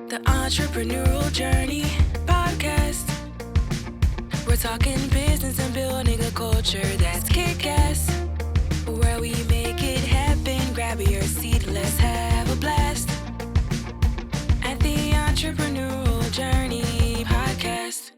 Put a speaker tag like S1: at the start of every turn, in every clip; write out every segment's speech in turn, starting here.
S1: The Entrepreneurial Journey Podcast. We're talking business and building a culture that's kick-ass. Where we make it happen, grab your seat, let's have a blast. At the Entrepreneurial Journey Podcast.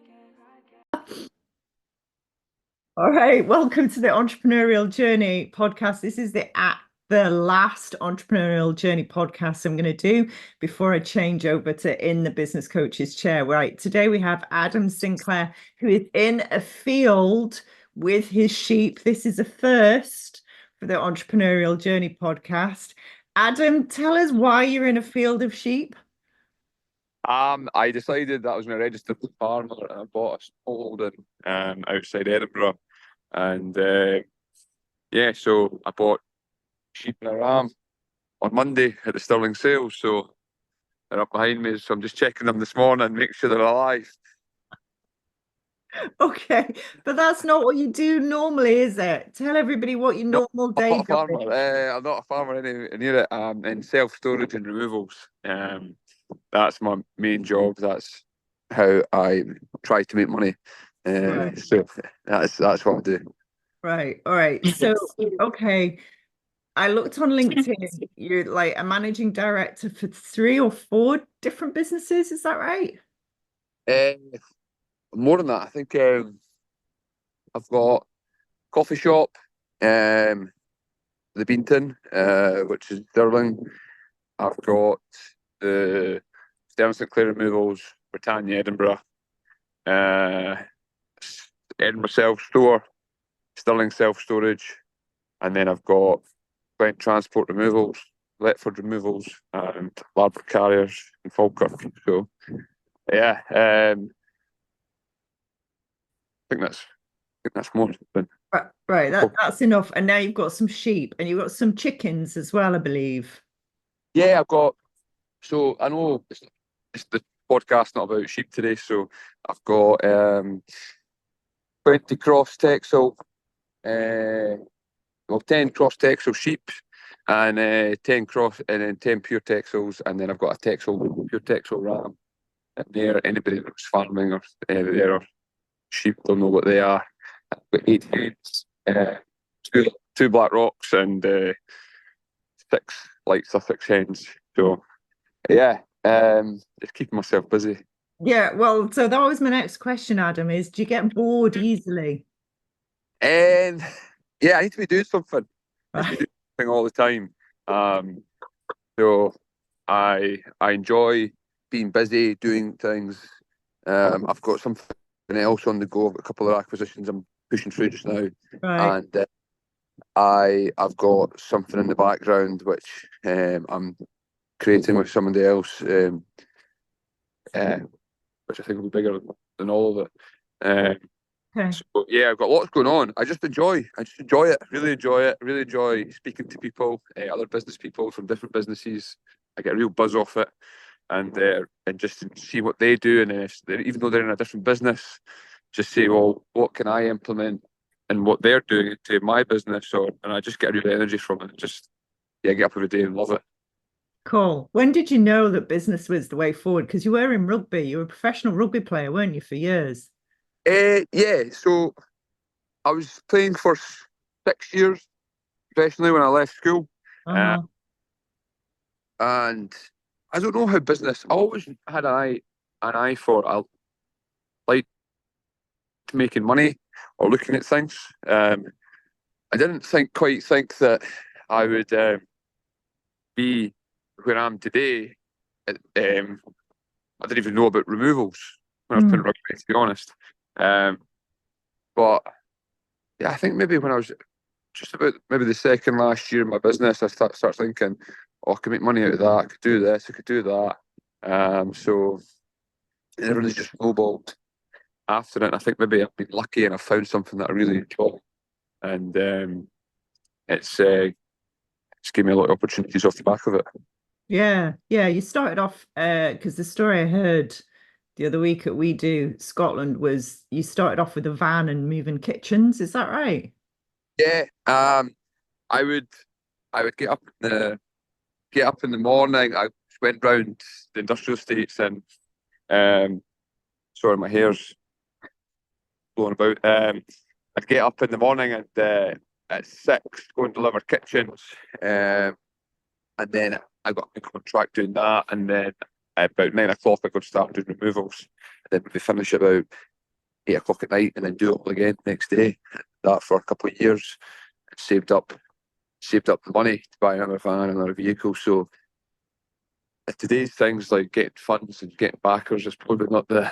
S2: All right, welcome to the Entrepreneurial Journey podcast. This is the last Entrepreneurial Journey podcast I'm going to do before I change over to In the Business Coach's Chair. Right, today we have Adam Sinclair, who is in a field with his sheep. This is a first for the Entrepreneurial Journey podcast. Adam, tell us why you're in a field of sheep.
S3: I decided that I was going to register as a farmer, and I bought a smallholding outside Edinburgh, and so I bought sheep and a ram on Monday at the Stirling sales. So they're up behind me, so I'm just checking them this morning, make sure they're alive.
S2: Okay, but that's not what you do normally, is it? Tell everybody what your normal day
S3: I'm not a
S2: job
S3: farmer.
S2: is.
S3: I'm not a farmer near it. I'm in self-storage and removals. That's my main job. That's how I try to make money.
S2: Right.
S3: So that's what I do.
S2: Right. All right. So, okay. I looked on LinkedIn. You're like a managing director for 3 or 4 different businesses. Is that right?
S3: More than that, I think I've got a coffee shop, the Beanton, which is Stirling. I've got the Sinclair Removals, Perpignan, Edinburgh, Edinburgh self-store, Stirling self-storage, and then I've got Brent Transport Removals, Letford Removals, and Larbert Carriers in Falkirk. So, yeah, I think that's more than
S2: Right. That's enough. And now you've got some sheep and you've got some chickens as well, I believe.
S3: Yeah, I've got. So I know it's the podcast not about sheep today. So I've got 20 cross Texel, 10 cross Texel sheep, and 10 cross, and then 10 pure Texels, and then I've got a pure Texel ram. And there, anybody that's farming or there or sheep don't know what they are. I've got 8 heads, two black rocks, and 6 light Sussex hens. So yeah, just keeping myself busy.
S2: Yeah, well, so that was my next question, Adam, is do you get bored easily?
S3: And yeah, I need to be doing something. I need to be
S2: Right.
S3: doing something all the time. So I enjoy being busy, doing things. I've got something else on the go. I've got a couple of acquisitions I'm pushing through just now.
S2: Right.
S3: And I've got something in the background which I'm creating with somebody else, which I think will be bigger than all of it.
S2: Okay.
S3: So yeah, I've got lots going on. I just enjoy it. Really enjoy it. Really enjoy speaking to people, other business people from different businesses. I get a real buzz off it, and just see what they do, and then even though they're in a different business, just say, well, what can I implement and what they're doing into my business, and I just get a real energy from it. Just get up every day and love it.
S2: Cool. When did you know that business was the way forward? Because you were in rugby. You were a professional rugby player, weren't you, for years?
S3: Yeah. So I was playing for 6 years professionally when I left school,
S2: Uh-huh.
S3: and I don't know how business. I always had an eye for. I like making money or looking at things. I didn't quite think that I would be where I am today. I didn't even know about removals when I was playing rugby, to be honest. But yeah, I think maybe when I was just about maybe the second last year in my business, I start thinking, oh, I could make money out of that. I could do this. I could do that. So it really just snowballed after it. And I think maybe I've been lucky and I found something that I really enjoy, and it's gave me a lot of opportunities off the back of it.
S2: Yeah. You started off because the story I heard the other week at We Do Scotland was you started off with a van and moving kitchens. Is that right?
S3: Yeah. I would get up in the morning. I went round the industrial estates and sorry, my hair's blowing about. I'd get up in the morning and at 6 go and deliver kitchens, and then I got a contract doing that, and then at about 9 o'clock I could start doing removals, and then we finish about 8 o'clock at night, and then do it all again next day. That for a couple of years, and saved up the money to buy another van, another vehicle. So today's things like getting funds and getting backers is probably not the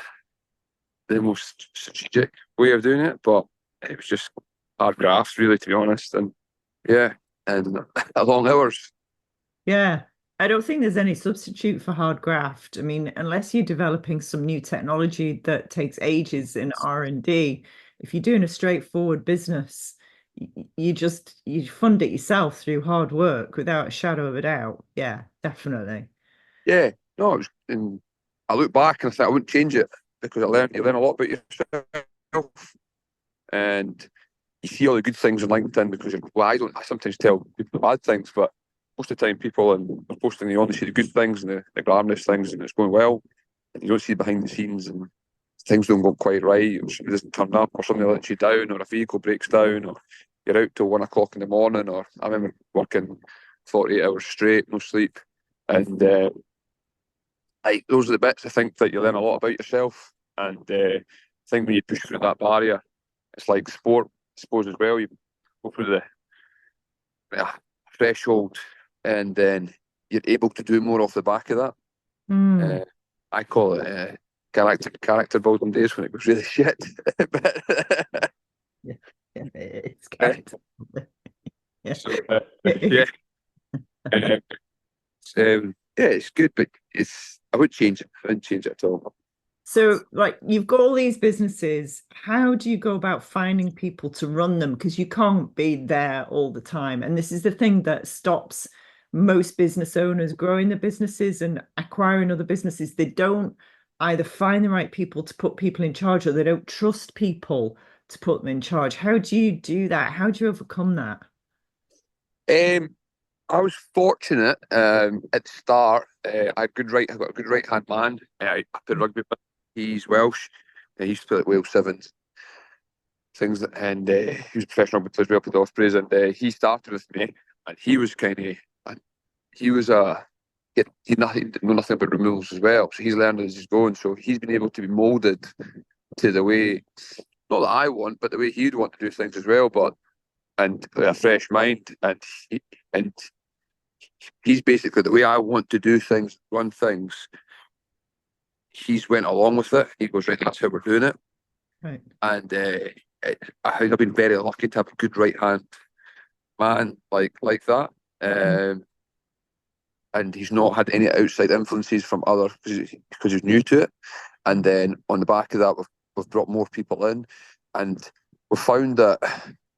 S3: most strategic way of doing it, but it was just hard graft, really, to be honest. And yeah, and long hours.
S2: Yeah, I don't think there's any substitute for hard graft. I mean, unless you're developing some new technology that takes ages in R&D, if you're doing a straightforward business, you fund it yourself through hard work without a shadow of a doubt. Yeah, definitely.
S3: Yeah, no, and I look back and I think I wouldn't change it, because you learn a lot about yourself, and you see all the good things on LinkedIn, because I sometimes tell people the bad things, but most of the time people are posting, they only see the good things and the glamorous things, and it's going well, and you don't see behind the scenes, and things don't go quite right, or somebody doesn't turn up, or something lets you down, or a vehicle breaks down, or you're out till 1 o'clock in the morning, or I remember working 48 hours straight, no sleep, and like those are the bits I think that you learn a lot about yourself. And I think when you push through that barrier, it's like sport, I suppose, as well. You go through the threshold, and then you're able to do more off the back of that. I call it character building days, when it was really shit. But,
S2: Yeah, it's character. Yeah.
S3: So, yeah. Yeah, it's good, but I wouldn't change it. I wouldn't change it at all.
S2: So, like, you've got all these businesses. How do you go about finding people to run them? Because you can't be there all the time. And this is the thing that stops most business owners growing their businesses and acquiring other businesses. They don't either find the right people to put people in charge, or they don't trust people to put them in charge. How do you do that? How do you overcome that?
S3: I was fortunate at the start. I got a good right hand man. I played rugby, but he's Welsh. He used to play at Wales Sevens, things, and he was a professional rugby player as well, played Ospreys, and he started with me, and he was he didn't know nothing about removals as well, so he's learning as he's going. So he's been able to be moulded to the way, not that I want, but the way he'd want to do things as well. And a fresh mind, and he's basically the way I want to do things, run things. He's went along with it. He goes, right, that's how we're doing it.
S2: Right.
S3: And I think I've been very lucky to have a good right hand man like that. And he's not had any outside influences from others, because he's new to it. And then on the back of that, we've brought more people in, and we've found that,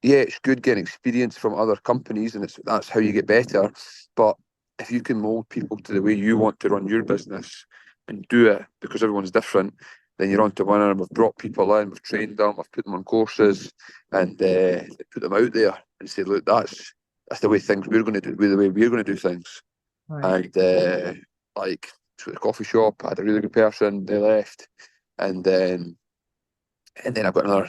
S3: yeah, it's good getting experience from other companies, and that's how you get better. But if you can mould people to the way you want to run your business and do it, because everyone's different, then you're on to winner. And we've brought people in, we've trained them, we've put them on courses, and put them out there and say, look, that's the way we're going to do things. Right. And like, so the coffee shop, I had a really good person, they left, and then I've got another.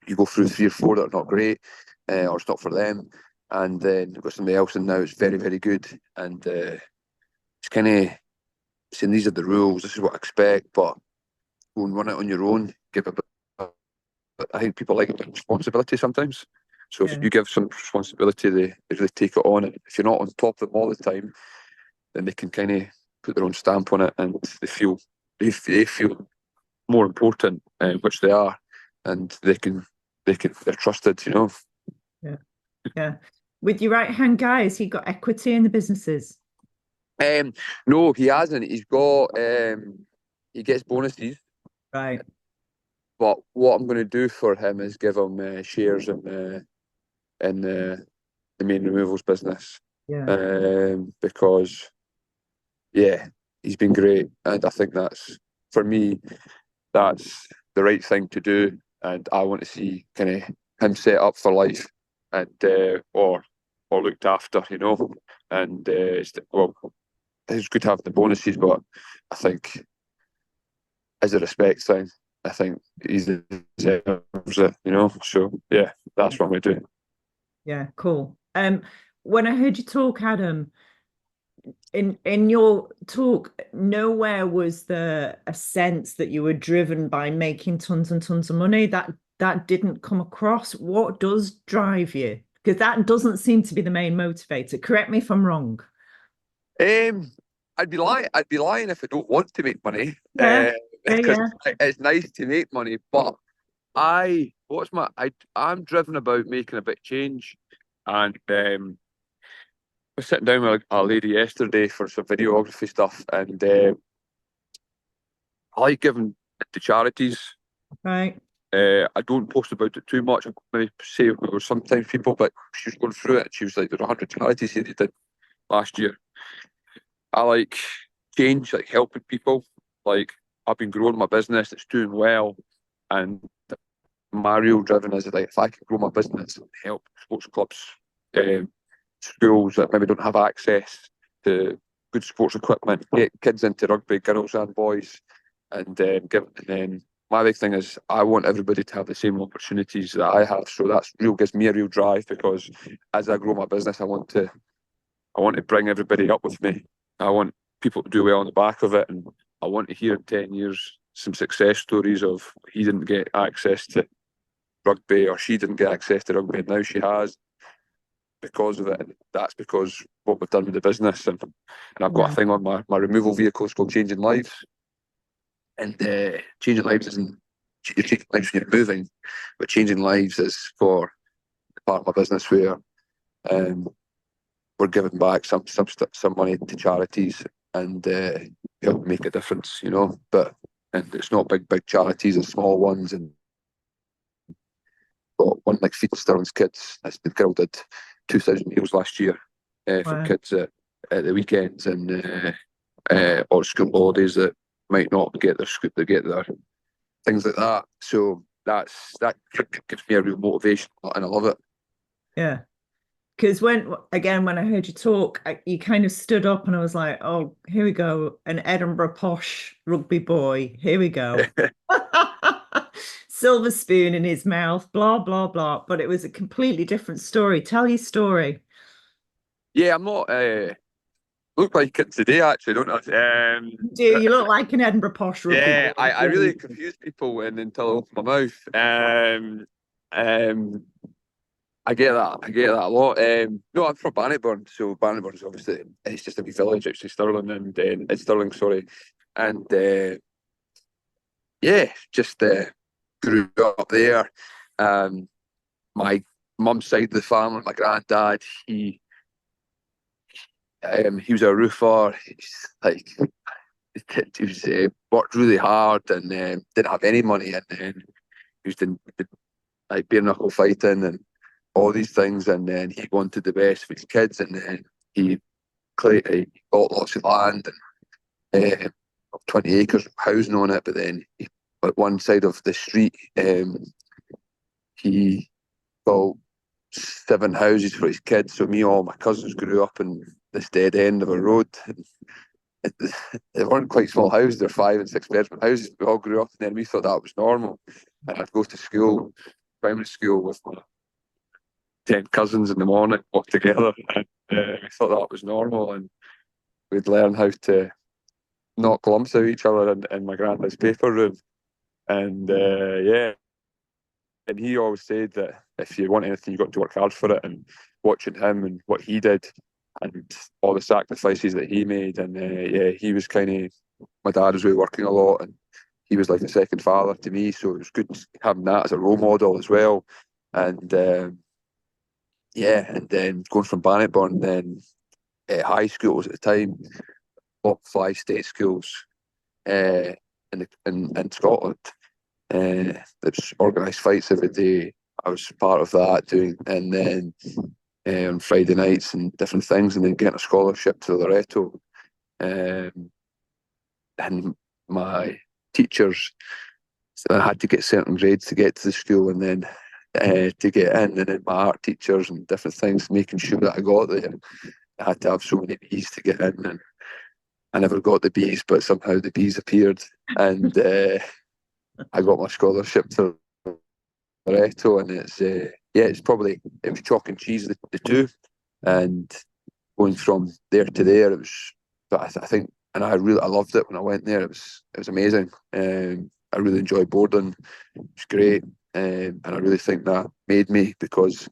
S3: You go through 3 or 4 that are not great, or it's not for them, and then you've got somebody else, and now it's very, very good. And it's kind of saying, these are the rules, this is what I expect, but go and run it on your own. Give a bit. I think people like a bit of responsibility sometimes. So if you give some responsibility, they really take it on. And if you're not on top of them all the time, then they can kind of put their own stamp on it, and they feel more important, which they are, and they're trusted, you know.
S2: Yeah. With your right hand guy, has he got equity in the businesses?
S3: No, he hasn't. He's got he gets bonuses.
S2: Right.
S3: But what I'm going to do for him is give him shares in the main removals business.
S2: Yeah.
S3: Because he's been great, and I think that's, for me, that's the right thing to do, and I want to see kind of him set up for life, and or looked after, you know. And it's good to have the bonuses, but I think as a respect thing, I think he deserves it, you know. So yeah, that's what we do.
S2: Yeah, cool. When I heard you talk, Adam, in your talk, nowhere was there a sense that you were driven by making tons and tons of money. That didn't come across. What does drive you? Because that doesn't seem to be the main motivator. Correct me if I'm wrong.
S3: I'd be lying. I'd be lying if I don't want to make money.
S2: Yeah,
S3: Because
S2: yeah.
S3: it's nice to make money, but I'm driven about making a bit of change, and I was sitting down with a lady yesterday for some videography stuff, and I like giving to charities.
S2: Right.
S3: I don't post about it too much. I maybe say it was sometimes people, but she was going through it and she was like, "There's 100 charities here they did last year." I like change, like helping people. Like I've been growing my business, it's doing well, and my real driven is like if I can grow my business and help sports clubs, schools that maybe don't have access to good sports equipment, get kids into rugby, girls and boys, and then my big thing is I want everybody to have the same opportunities that I have. So that's gives me a real drive, because as I grow my business, I want to bring everybody up with me. I want people to do well on the back of it, and I want to hear in 10 years some success stories of he didn't get access to rugby or she didn't get access to rugby and now she has because of it. And that's because what we've done with the business. And I've got a thing on my removal vehicle, it's called Changing Lives. And changing lives isn't you're changing lives when you're moving, but changing lives is for the part of my business where we're giving back some money to charities and help make a difference, you know. And it's not big charities, it's small ones. And got one like Feed Stirling's Kids. The girl did 2,000 meals last year for kids at the weekends and or school holidays that might not get their scoop, they get their things like that. So that gives me a real motivation, and I love it.
S2: Yeah. Because when I heard you talk, you kind of stood up and I was like, oh, here we go. An Edinburgh posh rugby boy. Here we go. Silver spoon in his mouth, blah, blah, blah. But it was a completely different story. Tell your story.
S3: Yeah, I'm not... look like it today, actually, don't I?
S2: You look like an Edinburgh posh rugby
S3: yeah,
S2: boy.
S3: I really confuse people until I open my mouth. I get that a lot. No, I'm from Bannockburn, so Bannockburn is obviously it's just a wee village outside Stirling, and it's Stirling, sorry, and yeah, just grew up there. My mum's side of the family, my granddad, he was a roofer. He was worked really hard and didn't have any money, and then he was doing like bare knuckle fighting and all these things, and then he wanted the best for his kids, and then he bought lots of land and 20 acres of housing on it, but then at one side of the street he built 7 houses for his kids. So me and all my cousins grew up in this dead end of a road. They weren't quite small houses, they're 5 and 6 bedroom houses. We all grew up, and then we thought that was normal. And I'd go to school, primary school, with my 10 cousins in the morning, walk together, and we thought that was normal, and we'd learn how to knock lumps out of each other in my granddad's paper room. And yeah, and he always said that if you want anything, you got to work hard for it. And watching him and what he did and all the sacrifices that he made, and yeah, he was my dad was really working a lot, and he was like a second father to me, so it was good having that as a role model as well. And yeah, and then going from Bannockburn, then high schools at the time, top 5 state schools in Scotland. There was organised fights every day. I was part of that doing, and then on Friday nights and different things, and then getting a scholarship to Loretto. And my teachers, I had to get certain grades to get to the school, and then to get in, and then my art teachers and different things, making sure that I got there. I had to have so many B's to get in, and I never got the B's, but somehow the B's appeared, and I got my scholarship to Loretto, and it's probably, it was chalk and cheese, the two, and going from there to there, it was. But I think, and I loved it when I went there. It was amazing. I really enjoyed boarding. It was great, and I really think that made me, because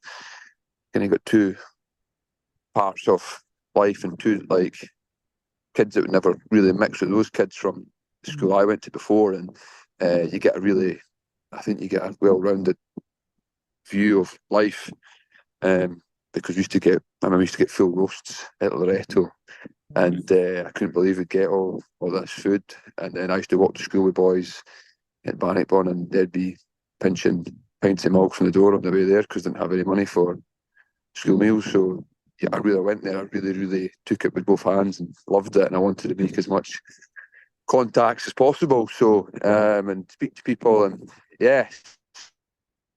S3: kind of got two parts of life and two like kids that would never really mix with those kids from the school I went to before, and you get I think you get a well-rounded view of life, because I remember we used to get full roasts at Loretto, and I couldn't believe we'd get all this food, and then I used to walk to school with boys at Bannockburn, and they'd be pinching pints of milk from the door on the way there because they didn't have any money for school meals. So yeah, I really went there. I really, really took it with both hands and loved it, and I wanted to make as much contacts as possible. So and speak to people, and yeah.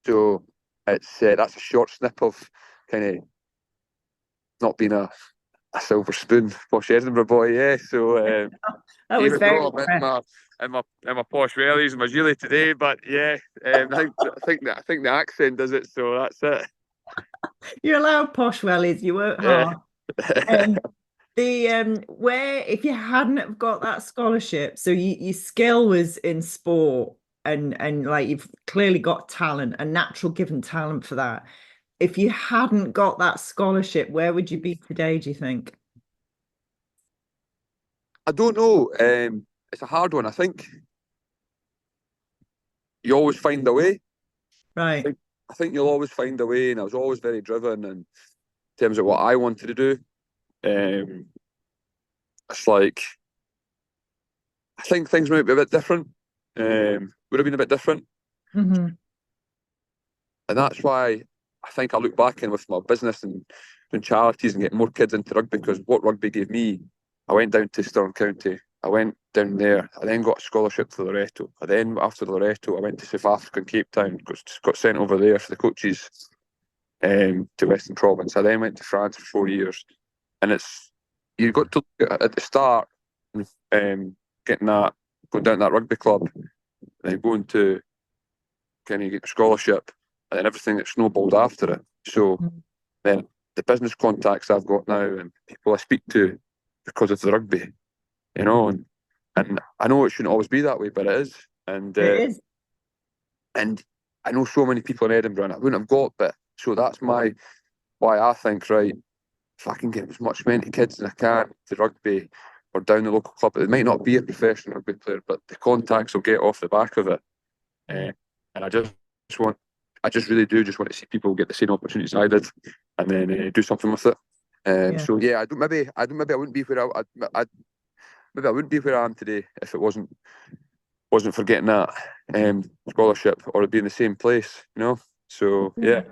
S3: So it's that's a short snip of kind of not being a silver spoon posh Edinburgh boy. Yeah. So
S2: that was very
S3: in my posh wellies and my gilet today, but yeah, I think the accent does it. So that's it.
S2: You're allowed posh wellies. You work hard. Where if you hadn't have got that scholarship, so your skill was in sport, and like you've clearly got talent, a natural given talent for that. If you hadn't got that scholarship, where would you be today, do you think?
S3: I don't know. It's a hard one. I think you always find a way.
S2: Right.
S3: I think you'll always find a way, and I was always very driven in terms of what I wanted to do. It's like, I think things might be a bit different. Would have been a bit different.
S2: Mm-hmm.
S3: And that's why I think I look back in with my business and doing charities and getting more kids into rugby, because what rugby gave me, I went down to Stirling County. I went down there. I then got a scholarship to Loretto. After Loretto, I went to South Africa and Cape Town. Got sent over there for the coaches to Western Province. I then went to France for 4 years. And you got to at the start, going down that rugby club, and then going to kind of get a scholarship, and then everything that snowballed after it. So then the business contacts I've got now and people I speak to because of the rugby, and I know it shouldn't always be that way, but it is. And
S2: it is.
S3: And I know so many people in Edinburgh, and I wouldn't have got, but so that's why I think, right, if I can get as much many kids as I can to rugby or down the local club, it might not be a professional rugby player, but the contacts will get off the back of it. And I just really do just want to see people get the same opportunities I did, and then do something with it. So yeah, maybe I wouldn't be where I wouldn't be where I am today if it wasn't for getting that scholarship or be in the same place, So yeah.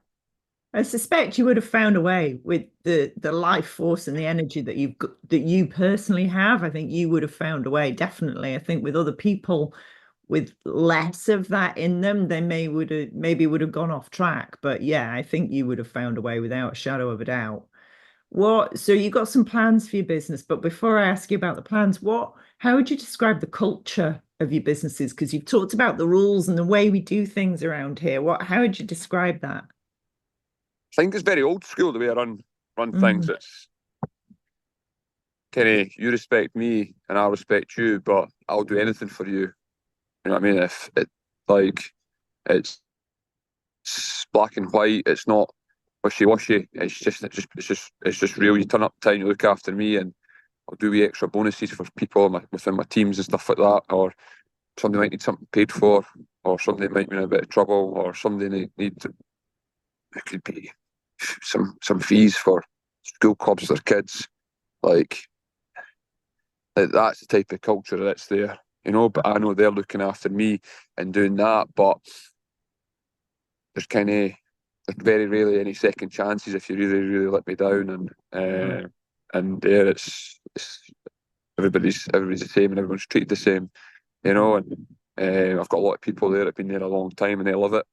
S2: I suspect you would have found a way with the life force and the energy that you personally have. I think you would have found a way, definitely. I think with other people with less of that in them, they maybe would have gone off track. But yeah, I think you would have found a way without a shadow of a doubt. So you got some plans for your business, but before I ask you about the plans, how would you describe the culture of your businesses? Because you've talked about the rules and the way we do things around here. How would you describe that?
S3: I think it's very old school the way I run things. It's kind of, you respect me and I'll respect you, but I'll do anything for you. You know what I mean? If it's black and white, it's not wishy-washy. It's just real. You turn up time, you look after me, and I'll do extra bonuses for people within my teams and stuff like that. Or somebody might need something paid for, or somebody might be in a bit of trouble, or somebody it could be some fees for school clubs for their kids. Like that's the type of culture that's there, But I know they're looking after me and doing that. But there's very rarely any second chances if you really, really let me down. And there it's everybody's the same and everyone's treated the same, And I've got a lot of people there that have been there a long time and they love it.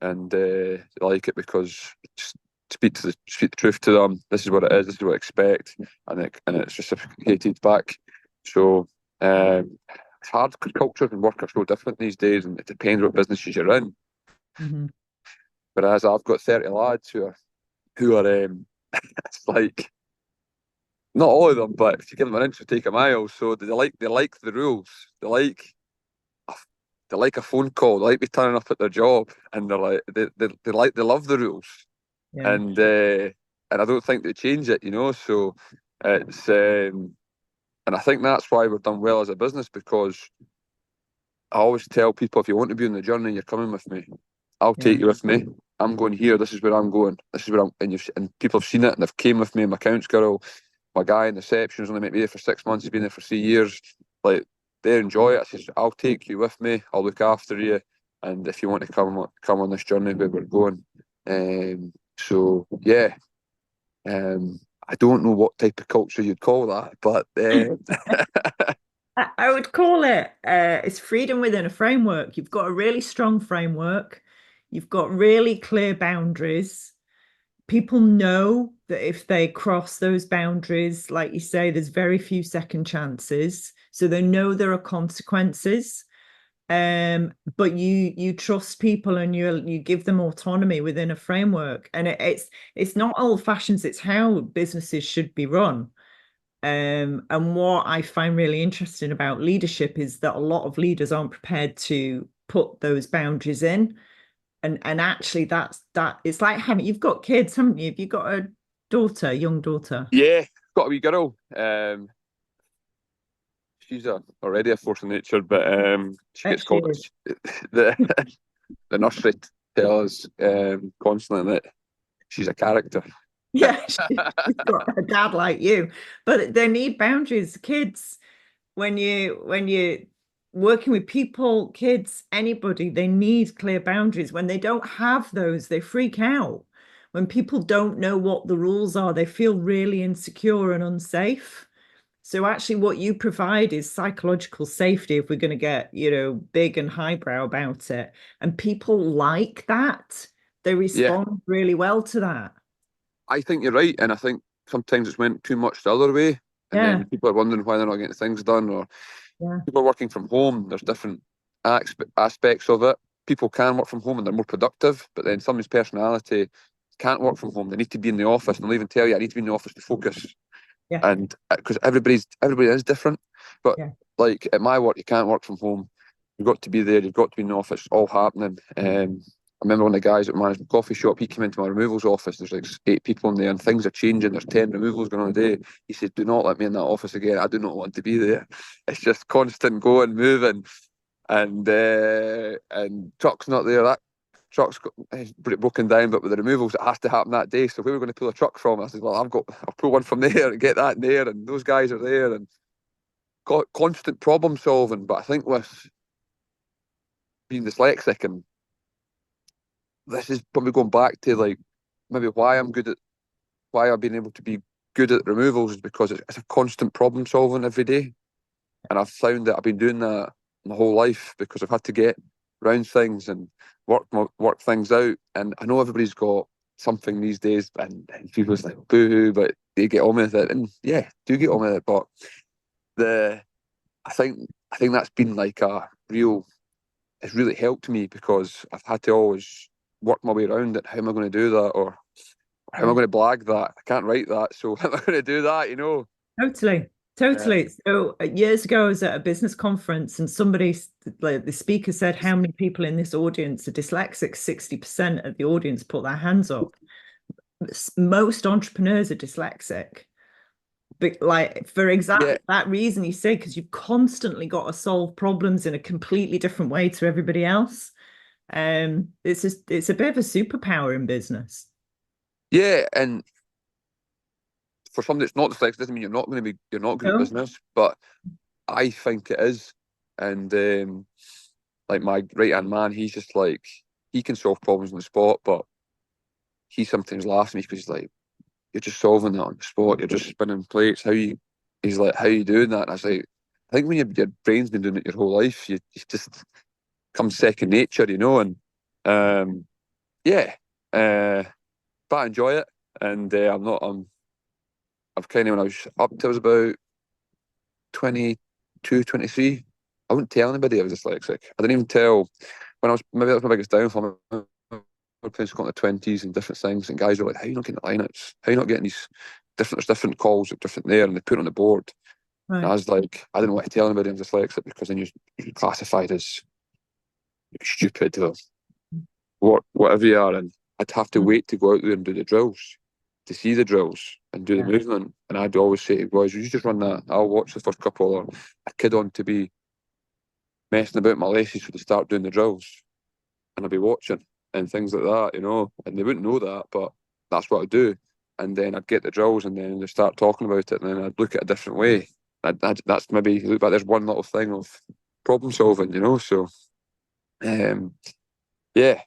S3: And they like it because just speak the truth to them. This is what it is. This is what I expect, and it's reciprocated back So it's hard because culture and work are so different these days, and it depends what businesses you're in.
S2: Mm-hmm.
S3: Whereas I've got 30 lads who are it's like, not all of them, but if you give them an inch, they take a mile. So they like the rules. They like a phone call. They like me turning up at their job, and they're like they love the rules,
S2: Yeah.
S3: and I don't think they change it. So it's and I think that's why we've done well as a business, because I always tell people, if you want to be on the journey, you're coming with me. I'll take you with me. I'm going here. This is where I'm going. This is where I'm, and people have seen it and they've came with me. My accounts girl, my guy in reception's only met me there for 6 months. He's been there for 3 years. Like, they enjoy it. I says, I'll take you with me. I'll look after you. And if you want to come on this journey where we're going. So yeah. I don't know what type of culture you'd call that, but
S2: I would call it it's freedom within a framework. You've got a really strong framework. You've got really clear boundaries. People know that if they cross those boundaries, like you say, there's very few second chances. So they know there are consequences. But you trust people and you give them autonomy within a framework. And it's not old fashions, it's how businesses should be run. And what I find really interesting about leadership is that a lot of leaders aren't prepared to put those boundaries in. And actually that it's like you've got kids, haven't you? Have you got a daughter, young daughter?
S3: yeah, got a wee girl. She's already a force of nature, but she gets called the the nursery tell us constantly that she's a character.
S2: Yeah, she's got a dad like you, but they need boundaries. Kids, when you're working with people, kids, anybody, they need clear boundaries. When they don't have those, they freak out. When people don't know what the rules are, they feel really insecure and unsafe. So actually what you provide is psychological safety, if we're going to get, big and highbrow about it. And people like that. They respond really well to that.
S3: I think you're right, and I think sometimes it's went too much the other way, and then people are wondering why they're not getting things done, or people are working from home. There's different aspects of it. People can work from home and they're more productive, but then somebody's personality can't work from home. They need to be in the office, and they'll even tell you, I need to be in the office to focus. And because everybody is different, but like at my work, you can't work from home. You've got to be there. You've got to be in the office. It's all happening. I remember one of the guys that managed the coffee shop. He came into my removals office. There's like 8 people in there, and things are changing. There's 10 removals going on a day. He said, "Do not let me in that office again. I do not want to be there. It's just constant going, moving, and truck's not there. That truck's broken down, but with the removals, it has to happen that day. So where we're going to pull a truck from?" I said, "Well, I'll pull one from there and get that in there, and those guys are there, and constant problem solving." But I think with being dyslexic, and this is probably going back to like maybe why I've been able to be good at removals, is because it's a constant problem solving every day, and I've found that I've been doing that my whole life because I've had to get around things and work things out. And I know everybody's got something these days, and people's like boo-hoo, but they get on with it, and do get on with it. But I think that's been like it's really helped me, because I've had to always work my way around it. How am I going to do that, or how am I going to blag that? I can't write that, so how am I going to do that?
S2: Totally. So years ago, I was at a business conference, and somebody, like the speaker, said, "How many people in this audience are dyslexic?" 60% of the audience put their hands up. Most entrepreneurs are dyslexic, but like for exactly that reason you say, because you've constantly got to solve problems in a completely different way to everybody else. It's a bit of a superpower in business.
S3: Yeah, and for somebody that's not dyslexic, doesn't mean you're not good at business, but I think it is. And like my right hand man, he's just like, he can solve problems on the spot, but he sometimes laughs at me because he's like, "You're just solving that on the spot. You're just spinning plates. He's like, how are you doing that?" And I was like, I think when your brain's been doing it your whole life, you just comes second nature, and but I enjoy it, and I've kind of, when I was up to, I was about 22, 23. I wouldn't tell anybody I was dyslexic. I didn't even tell maybe that was my biggest downfall. I was playing school in the 20s and different things, and guys were like, how are you not getting the lineouts? How are you not getting these there's different calls at different there, and they put it on the board.
S2: Right.
S3: And I was like, I didn't want to tell anybody I'm dyslexic because then you're classified as stupid or whatever you are, and I'd have to wait to go out there and do the drills, to see the drills and do the movement. And I'd always say to boys, you just run that, I'll watch the first couple, or a kid on to be messing about my laces for to start doing the drills, and I'd be watching and things like that, you know, and they wouldn't know that, but that's what I'd do. And then I'd get the drills, and then they start talking about it, and then I'd look at it a different way. That's maybe, look back, there's one little thing of problem solving, you know. So yeah,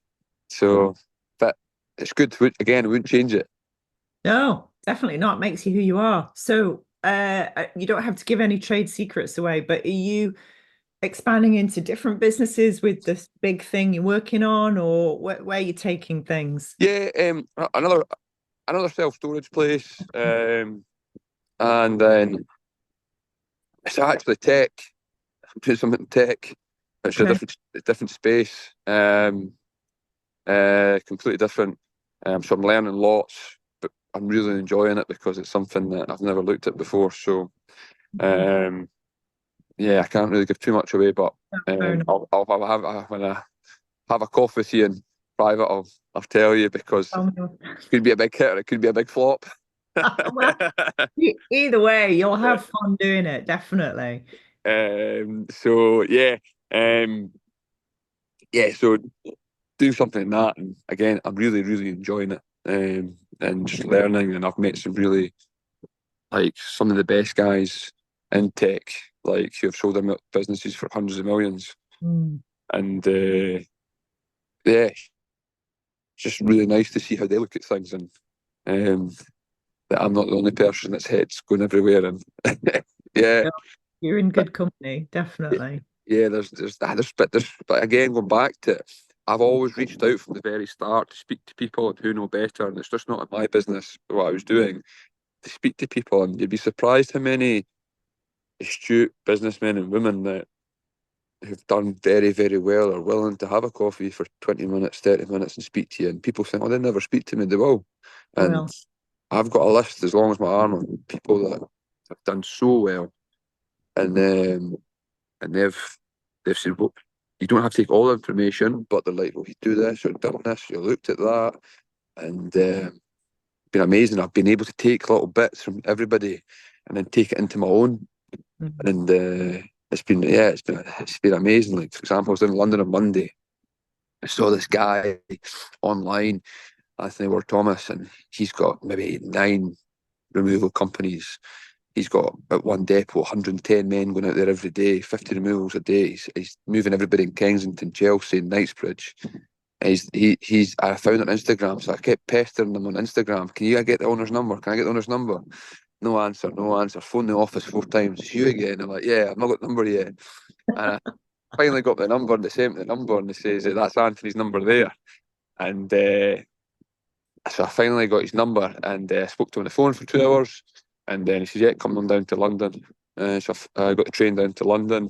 S3: so but it's good. Again, I wouldn't change it.
S2: No, definitely not. It makes you who you are. So you don't have to give any trade secrets away, but are you expanding into different businesses with this big thing you're working on, or where are you taking things?
S3: Yeah, another self-storage place, and then it's actually tech. I'm doing something in tech. It's a different space, completely different. So I'm learning lots, but I'm really enjoying it because it's something that I've never looked at before. So, yeah, I can't really give too much away, but when I have a coffee with you in private, I'll tell you, because it could be a big hit or it could be a big flop.
S2: Well, either way, you'll have fun doing it, definitely.
S3: So so do something in that, and again, I'm really, really enjoying it, and just learning, and I've met some really, like, some of the best guys in tech, like, who have sold their businesses for hundreds of millions. And it's just really nice to see how they look at things, and that I'm not the only person that's heads going everywhere, and yeah.
S2: You're in good company, definitely.
S3: Yeah, but again, going back to, I've always reached out from the very start to speak to people who know better, and it's just not in my business what I was doing, to speak to people, and you'd be surprised how many astute businessmen and women that who've done very, very well are willing to have a coffee for 20 minutes, 30 minutes and speak to you, and people think, oh, they never speak to me. They will. And I've got a list as long as my arm of people that have done so well, and they've said, well, you don't have to take all the information, but they're like, well, you do this, or done this, you looked at that, and it's been amazing. I've been able to take little bits from everybody and then take it into my own, and it's been amazing. Like, for example, I was in London on Monday. I saw this guy online, Anthony Ward Thomas, and he's got maybe 9 removal companies. He's got at one depot 110 men going out there every day, 50 removals a day. He's moving everybody in Kensington, Chelsea, and Knightsbridge. I found on Instagram, so I kept pestering him on Instagram. Can you get the owner's number? Can I get the owner's number? No answer, no answer. Phone the office 4 times. It's you again. I'm like, yeah, I've not got the number yet. And I finally got the number, and they sent me the number, and they says that's Anthony's number there. And so I finally got his number, and spoke to him on the phone for 2 hours. And then he says, yeah, come on down to London. So I got the train down to London.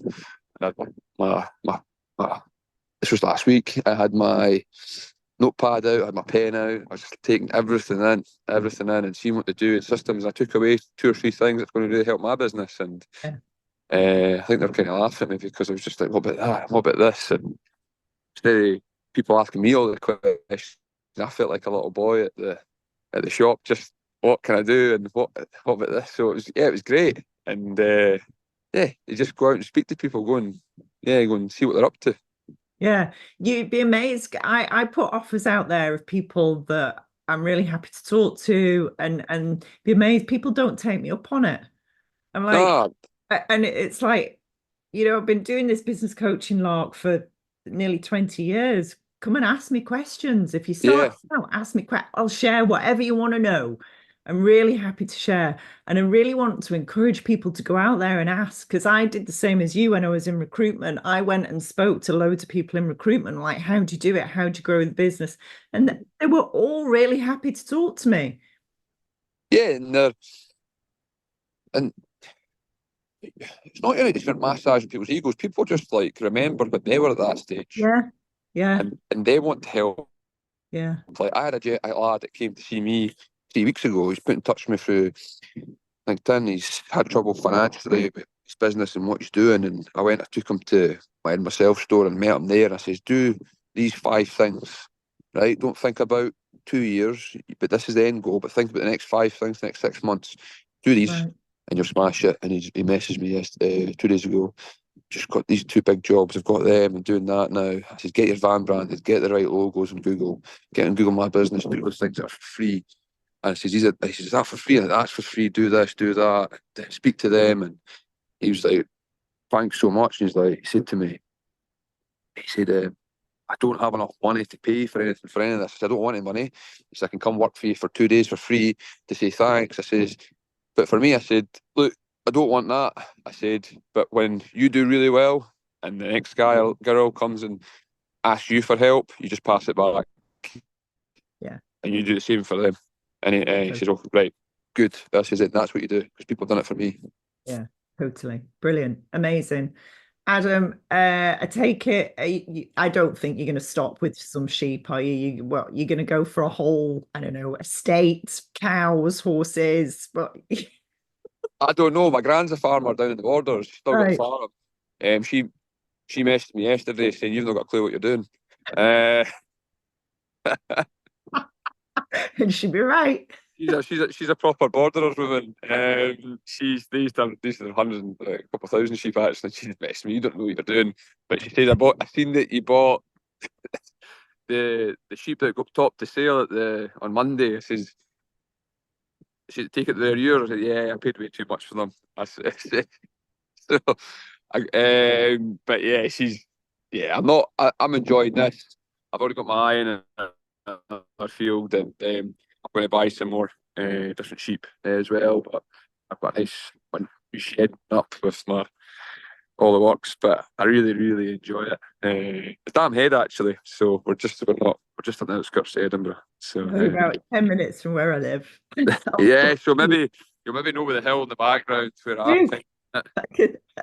S3: And this was last week. I had my notepad out, I had my pen out. I was just taking everything in and seeing what to do in systems. I took away 2 or 3 things that's going to really help my business. And I think they're kind of laughing at me because I was just like, what about that? What about this? And instead of people asking me all the questions, I felt like a little boy at the shop, just, what can I do, and what about this? So it was great. And you just go out and speak to people, go and see what they're up to.
S2: Yeah, you'd be amazed. I put offers out there of people that I'm really happy to talk to, and be amazed people don't take me up on it. I'm like, and it's like, I've been doing this business coaching lark for nearly 20 years. Come and ask me questions. If you start out, ask me questions. I'll share whatever you want to know. I'm really happy to share. And I really want to encourage people to go out there and ask, because I did the same as you when I was in recruitment. I went and spoke to loads of people in recruitment, like, how do you do it? How do you grow the business? And they were all really happy to talk to me.
S3: Yeah, and it's not really just massaging people's egos. People just like remember when they were at that stage.
S2: Yeah. Yeah.
S3: And they want to help.
S2: Yeah.
S3: Like I had a lad that came to see me 3 weeks ago. He's put in touch with me through LinkedIn. He's had trouble financially with his business and what he's doing. And I took him to my Edinburgh store and met him there. And I says, do these 5 things, right? Don't think about 2 years, but this is the end goal. But think about the next 5 things, the next 6 months. Do these, and you'll smash it. And he messaged me 2 days ago. Just got these 2 big jobs. I've got them and doing that now. I said, get your van branded, get the right logos on Google, get on Google My Business, do those things that are free. And I says, is that for free? And that's for free. Do this, do that. Speak to them. And he was like, thanks so much. And he said to me, I don't have enough money to pay for anything for any of this. I said, I don't want any money. He said, I can come work for you for 2 days for free to say thanks. I says, but for me, I said, look, I don't want that. I said, but when you do really well and the next girl comes and asks you for help, you just pass it back.
S2: Yeah.
S3: And you do the same for them. And he says, oh, right, good. That's it. That's what you do, because people have done it for me.
S2: Yeah, totally. Brilliant. Amazing. Adam, I take it, I don't think you're going to stop with some sheep, are you? You're going to go for a whole, I don't know, estate, cows, horses, but...
S3: I don't know. My grand's a farmer down in the borders. She's still got a farm. She messaged me yesterday saying, you've not got a clue what you're doing.
S2: And she'd be right.
S3: She's a proper borderers woman. They used to have hundreds and a couple of thousand sheep actually. She messaged me, you don't know what you're doing. But she said, I seen that you bought the sheep that got top to sale on Monday. I says, take it to their year. I said, yeah, I paid way too much for them. But yeah, I'm enjoying this. I've already got my eye in a field, and I'm going to buy some more different sheep as well. But I've got a nice one shed up with all the works. But I really, really enjoy it. It's Dam Head actually, so we're just on the outskirts of Edinburgh. So
S2: about 10 minutes from where I live.
S3: Yeah, so maybe you'll know with the hill in the background where I'm.
S2: I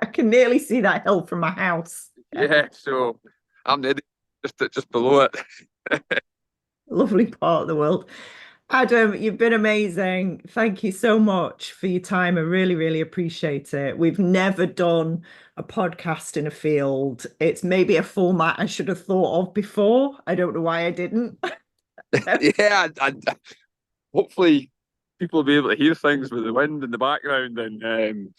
S2: can nearly see that hill from my house.
S3: Yeah, so I'm just below it.
S2: Lovely part of the world. Adam, you've been amazing. Thank you so much for your time. I really, really appreciate it. We've never done a podcast in a field. It's maybe a format I should have thought of before. I don't know why I didn't.
S3: Yeah, hopefully people will be able to hear things with the wind in the background. And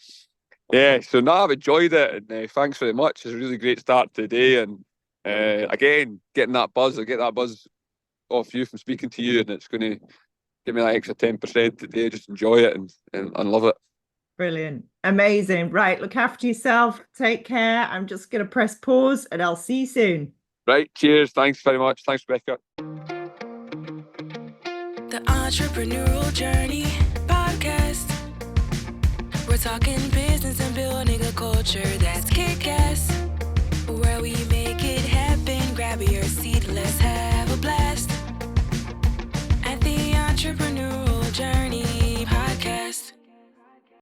S3: yeah, so now I've enjoyed it. And thanks very much. It's a really great start to the day. And again, getting that buzz, I get that buzz off you from speaking to you, and it's going to give me that extra 10% today. Just enjoy it and love it. Brilliant. Amazing. Right, look after yourself. Take care. I'm just going to press pause and I'll see you soon. Right, cheers. Thanks very much. Thanks, Rebecca.
S1: The Entrepreneurial Journey Podcast. We're talking business and building a culture that's kick-ass.